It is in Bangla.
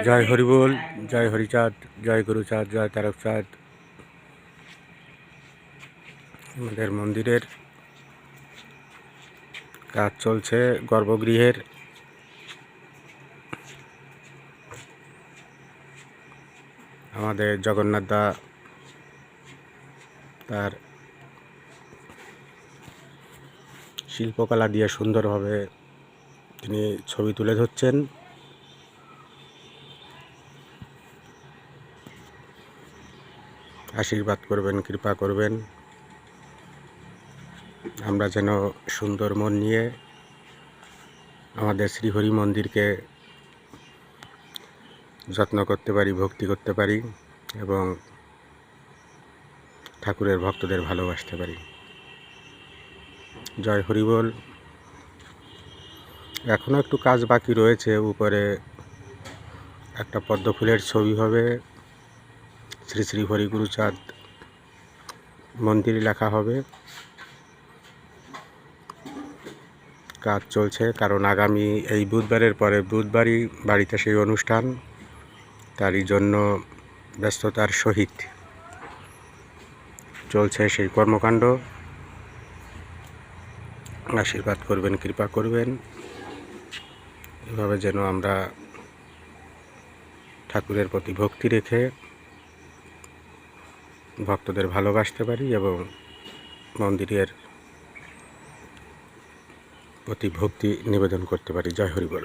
জয় হরিবোল, জয় হরিচাঁদ, জয় গুরুচাঁদ, জয় তারকচাঁদ। আমাদের মন্দিরের কাজ চলছে গর্ভগৃহের। আমাদের জগন্নাথ দা তার শিল্পকলা দিয়ে সুন্দরভাবে তিনি ছবি তুলে ধরছেন। আশীর্বাদ করবেন, কৃপা করবেন, আমরা যেন সুন্দর মন নিয়ে আমাদের শ্রীহরি মন্দিরকে যত্ন করতে পারি, ভক্তি করতে পারি এবং ঠাকুরের ভক্তদের ভালোবাসতে পারি। জয় হরিবোল। এখনও একটু কাজ বাকি রয়েছে। উপরে একটা পদ্ম ফুলের ছবি হবে, শ্রী শ্রী হরি গুরুচাঁদ মন্দির লেখা হবে। কাজ চলছে, কারণ আগামী এই বুধবারের পরে বুধবারই বাড়িতে সেই অনুষ্ঠান, তারই জন্য ব্যস্ততার সহিত চলছে সেই কর্মকাণ্ড। আশীর্বাদ করবেন, কৃপা করবেন, এভাবে যেন আমরা ঠাকুরের প্রতি ভক্তি রেখে ভক্তদের ভালোবাসতে পারি এবং মন্দিরের প্রতি ভক্তি নিবেদন করতে পারি। জয় হরিবোল।